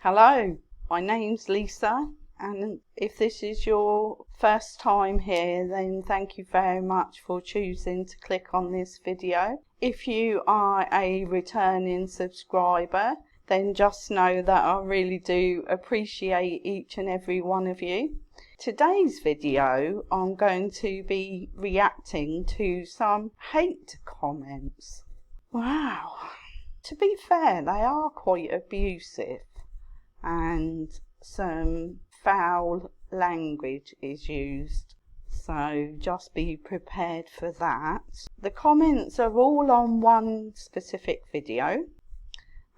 Hello, my name's Lisa, and if this is your first time here, then thank you very much for choosing to click on this video. If you are a returning subscriber, then just know that I really do appreciate each and every one of you. Today's video, I'm going to be reacting to some hate comments. Wow, to be fair, they are quite abusive. And some foul language is used, so just be prepared for that. The comments are all on one specific video,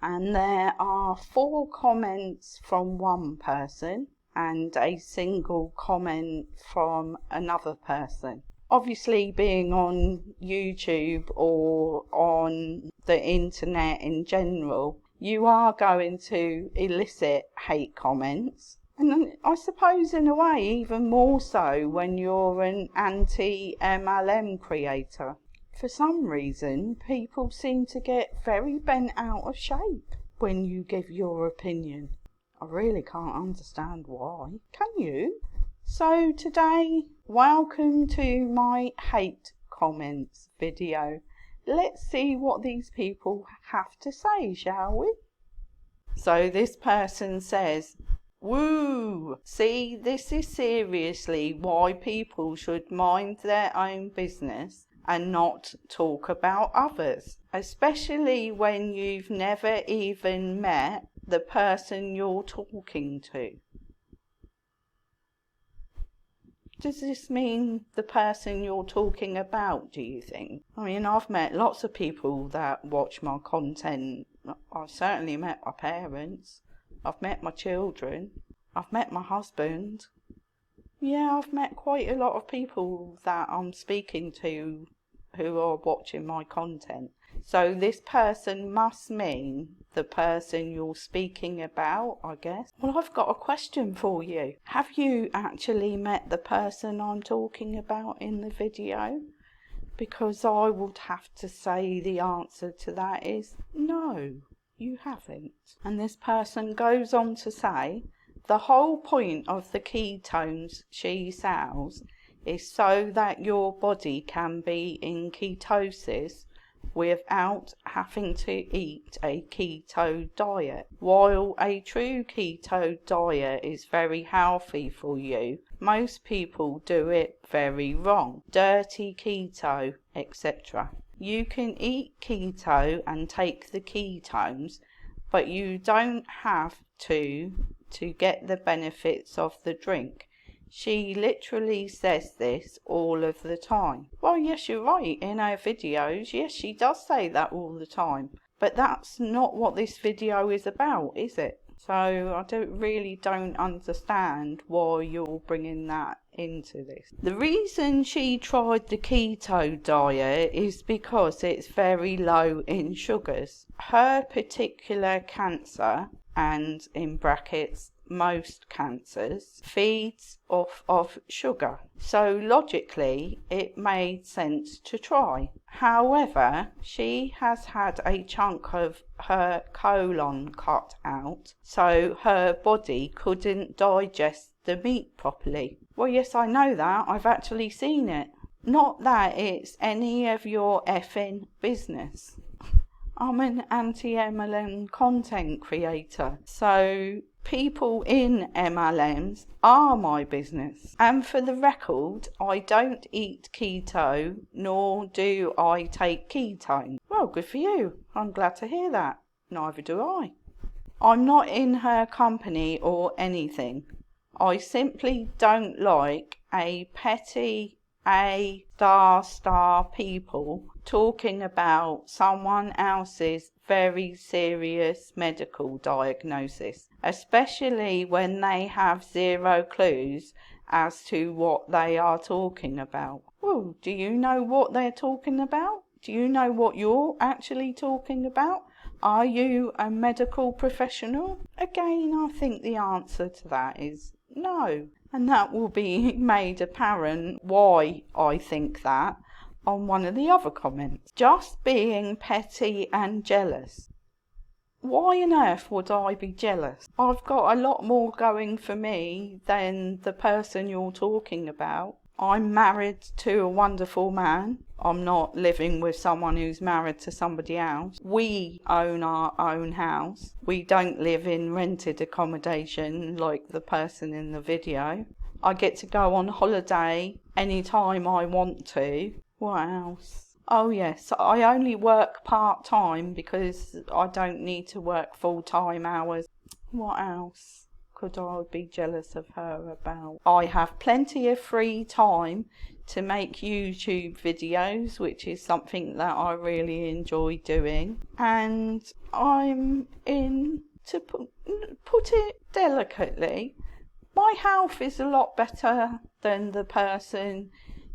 and there are 4 comments from one person and a single comment from another person. Obviously, being on YouTube or on the internet in general, you are going to elicit hate comments, and I suppose in a way even more so when you're an anti-mlm creator. For some reason, people seem to get very bent out of shape when you give your opinion. I really can't understand why. Can you? So today, welcome to my hate comments video. Let's see what these people have to say, shall we? So this person says, "Woo! See, this is seriously why people should mind their own business and not talk about others, especially when you've never even met the person you're talking to." Does this mean the person you're talking about, do you think? I mean, I've met lots of people that watch my content. I've certainly met my parents. I've met my children. I've met my husband. Yeah, I've met quite a lot of people that I'm speaking to who are watching my content. So this person must mean the person you're speaking about, I guess. Well, I've got a question for you. Have you actually met the person I'm talking about in the video? Because I would have to say the answer to that is no, you haven't. And this person goes on to say, the whole point of the ketones she sells is so that your body can be in ketosis without having to eat a keto diet. While a true keto diet is very healthy for you, most people do it very wrong. Dirty keto, etc. You can eat keto and take the ketones, but you don't have to get the benefits of the drink. She literally says this all of the time. Well, yes, you're right. In her videos, yes, she does say that all the time. But that's not what this video is about, is it? So I don't understand why you're bringing that into this. The reason she tried the keto diet is because it's very low in sugars. Her particular cancer, and in brackets, most cancers, feeds off of sugar. So logically, it made sense to try. However, she has had a chunk of her colon cut out, so her body couldn't digest the meat properly. Well, yes, I know that. I've actually seen it. Not that it's any of your effing business. I'm an anti-mlm content creator, so people in MLMs are my business. And for the record, I don't eat keto, nor do I take ketone. Well, good for you. I'm glad to hear that. Neither do I. I'm not in her company or anything. I simply don't like a petty star people talking about someone else's very serious medical diagnosis, especially when they have 0 clues as to what they are talking about. Well, do you know what they're talking about? Do you know what you're actually talking about? Are you a medical professional? Again, I think the answer to that is no. And that will be made apparent why I think that on one of the other comments. Just being petty and jealous. why on earth would I be jealous? I've got a lot more going for me than the person you're talking about. I'm married to a wonderful man. I'm not living with someone who's married to somebody else. We own our own house. We don't live in rented accommodation like the person in the video. I get to go on holiday anytime I want to. What else? Oh yes, I only work part-time because I don't need to work full-time hours. What else could I be jealous of her about? I have plenty of free time to make YouTube videos, which is something that I really enjoy doing. And I'm in, to put it delicately, my health is a lot better than the person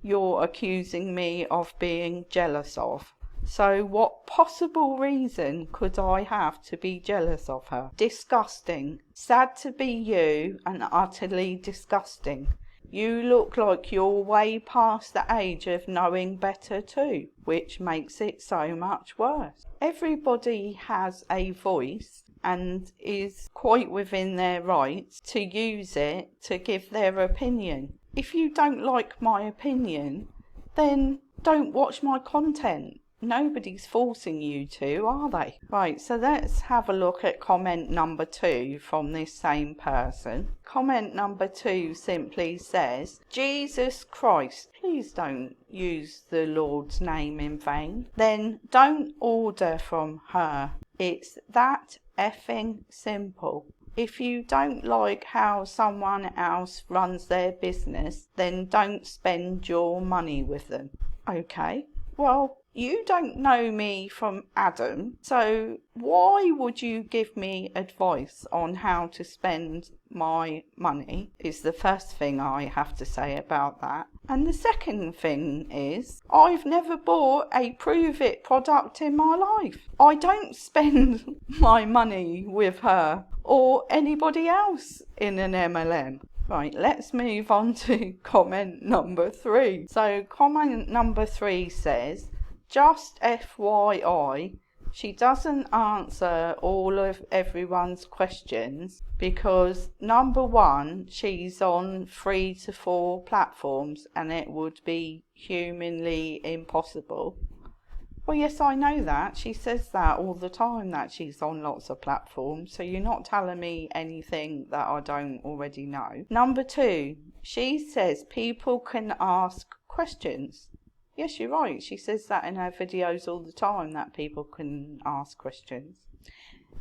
you're accusing me of being jealous of. So what possible reason could I have to be jealous of her? Disgusting. Sad to be you and utterly disgusting. You look like you're way past the age of knowing better too, which makes it so much worse. Everybody has a voice and is quite within their rights to use it to give their opinion. If you don't like my opinion, then don't watch my content. Nobody's forcing you to, are they? Right, so let's have a look at comment number 2 from this same person. Comment number 2 simply says, Jesus Christ, please don't use the Lord's name in vain. Then don't order from her. It's that effing simple. If you don't like how someone else runs their business, then don't spend your money with them. Okay, well, you don't know me from Adam, so why would you give me advice on how to spend my money, is the first thing I have to say about that. And the second thing is, I've never bought a Prove It product in my life. I don't spend my money with her or anybody else in an MLM. Right, let's move on to comment number 3. So comment number 3 says, just FYI, she doesn't answer all of everyone's questions because number 1, she's on 3 to 4 platforms and it would be humanly impossible. Well, yes, I know that. She says that all the time, that she's on lots of platforms. So you're not telling me anything that I don't already know. Number 2, she says people can ask questions. Yes, you're right. She says that in her videos all the time, that people can ask questions.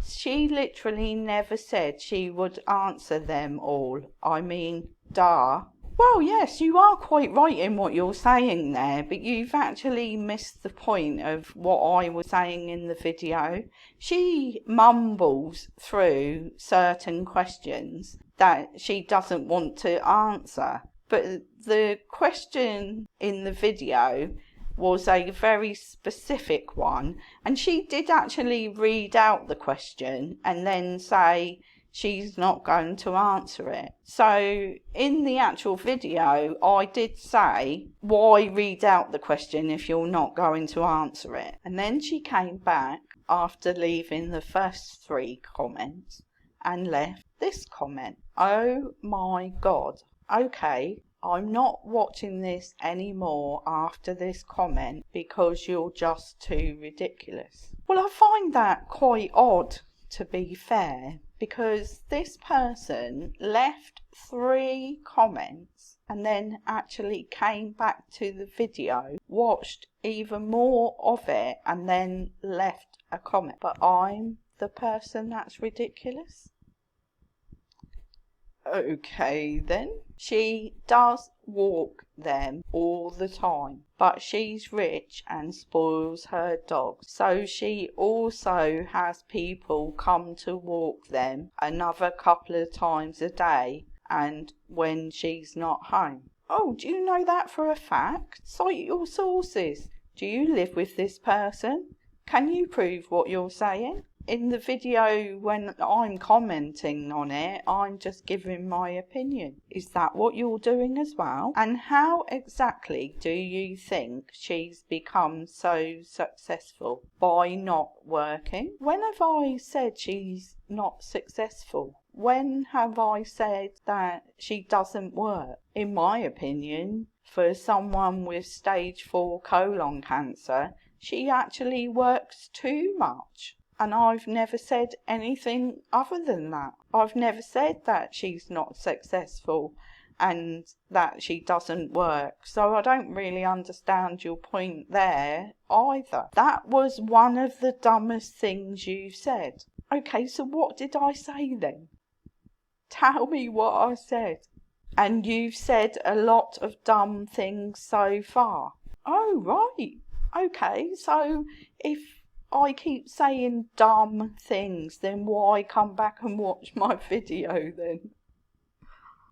She literally never said she would answer them all. I mean, duh. Well, yes, you are quite right in what you're saying there, but you've actually missed the point of what I was saying in the video. She mumbles through certain questions that she doesn't want to answer, but the question in the video was a very specific one, and she did actually read out the question and then say she's not going to answer it. So in the actual video, I did say, why read out the question if you're not going to answer it? And then she came back after leaving the first 3 comments and left this comment. Oh my God. Okay, I'm not watching this anymore after this comment because you're just too ridiculous. Well, I find that quite odd, to be fair, because this person left 3 comments and then actually came back to the video, watched even more of it, and then left a comment. But I'm the person that's ridiculous? Okay then. She does walk them all the time, but she's rich and spoils her dogs. So she also has people come to walk them another couple of times a day and when she's not home. Oh, do you know that for a fact? Cite your sources. Do you live with this person? Can you prove what you're saying? in the video when I'm commenting on it, I'm just giving my opinion. Is that what you're doing as well? And how exactly do you think she's become so successful? By not working? When have I said she's not successful? When have I said that she doesn't work? In my opinion, for someone with stage 4 colon cancer, she actually works too much. And I've never said anything other than that. I've never said that she's not successful and that she doesn't work. So I don't really understand your point there either. That was one of the dumbest things you said. Okay, so what did I say then? Tell me what I said. And you've said a lot of dumb things so far. Oh, right. Okay, so if I keep saying dumb things, then why come back and watch my video then?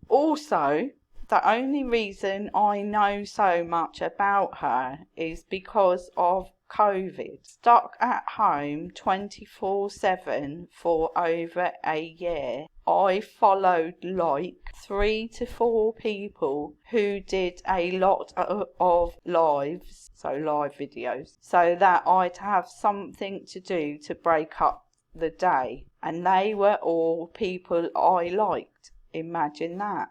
Also, the only reason I know so much about her is because of COVID. Stuck at home 24/7 for over a year, I followed like 3 to 4 people who did a lot of lives, so live videos, so that I'd have something to do to break up the day. And they were all people I liked. Imagine that.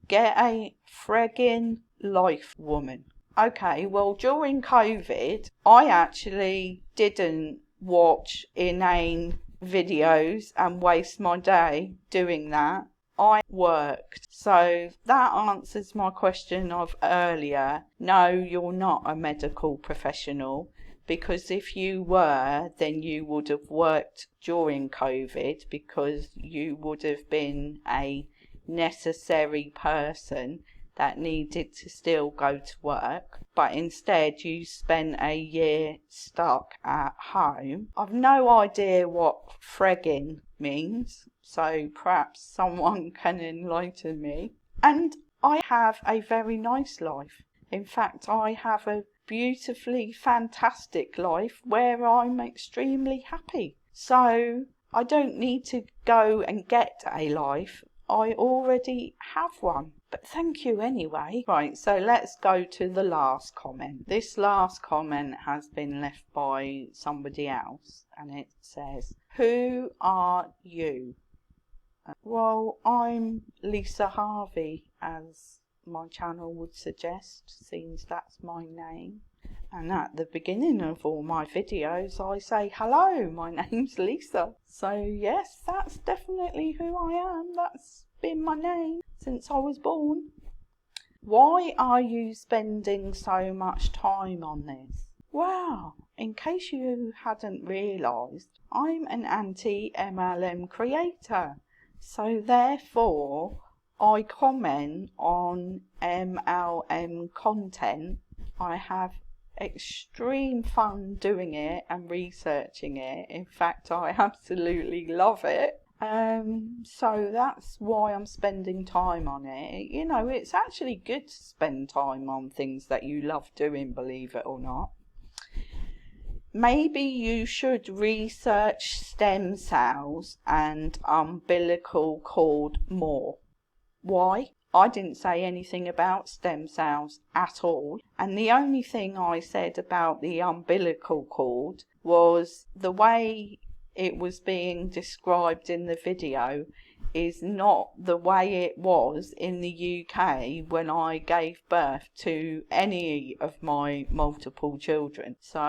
Get a friggin' life, woman. Okay, well, during COVID, I actually didn't watch inane videos and waste my day doing that. I worked. So that answers my question of earlier. No, you're not a medical professional, because if you were, then you would have worked during COVID, because you would have been a necessary person that needed to still go to work, but instead you spent a year stuck at home. I've no idea what friggin' means, so perhaps someone can enlighten me. And I have a very nice life. In fact, I have a beautifully fantastic life where I'm extremely happy. So I don't need to go and get a life. I already have one. But thank you anyway. Right, so let's go to the last comment. This last comment has been left by somebody else, and it says, "Who are you?" Well, I'm Lisa Harvey, as my channel would suggest, since that's my name. And at the beginning of all my videos, I say, hello, my name's Lisa. So yes, that's definitely who I am. That's been my name since I was born. Why are you spending so much time on this? Well, in case you hadn't realised, I'm an anti-mlm creator. So therefore, I comment on MLM content. I have extreme fun doing it and researching it. In fact, I absolutely love it. So that's why I'm spending time on it. You know, it's actually good to spend time on things that you love doing, believe it or not. Maybe you should research stem cells and umbilical cord more. Why? I didn't say anything about stem cells at all, and the only thing I said about the umbilical cord was the way it was being described in the video is not the way it was in the UK when I gave birth to any of my multiple children. So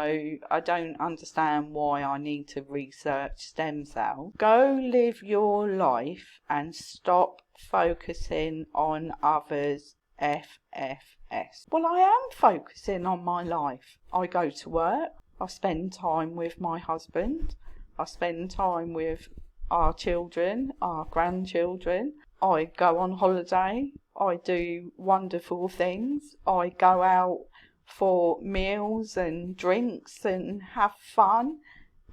I don't understand why I need to research stem cells. Go live your life and stop focusing on others. FFS. Well, I am focusing on my life. I go to work, I spend time with my husband, I spend time with our children, our grandchildren. I go on holiday. I do wonderful things. I go out for meals and drinks and have fun.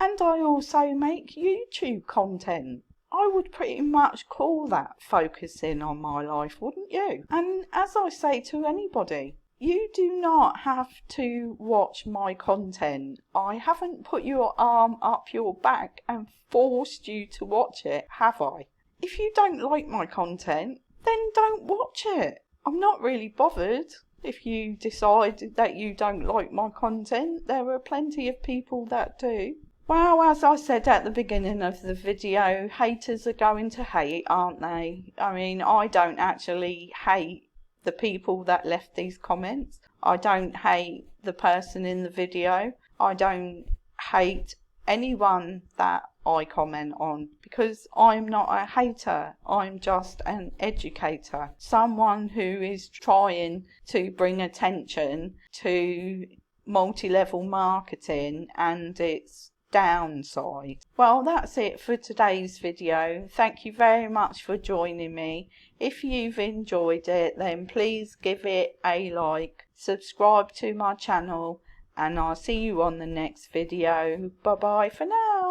And I also make YouTube content. I would pretty much call that focusing on my life, wouldn't you? And as I say to anybody, You do not have to watch my content. I haven't put your arm up your back and forced you to watch it, have I? If you don't like my content, then don't watch it. I'm not really bothered if you decide that you don't like my content. There are plenty of people that do. Well, as I said at the beginning of the video, haters are going to hate, aren't they? I mean, I don't actually hate the people that left these comments. I don't hate the person in the video. I don't hate anyone that I comment on, because I'm not a hater. I'm just an educator, someone who is trying to bring attention to multi-level marketing and its downside. Well, that's it for today's video. Thank you very much for joining me. If you've enjoyed it, then please give it a like, subscribe to my channel, and I'll see you on the next video. Bye bye for now.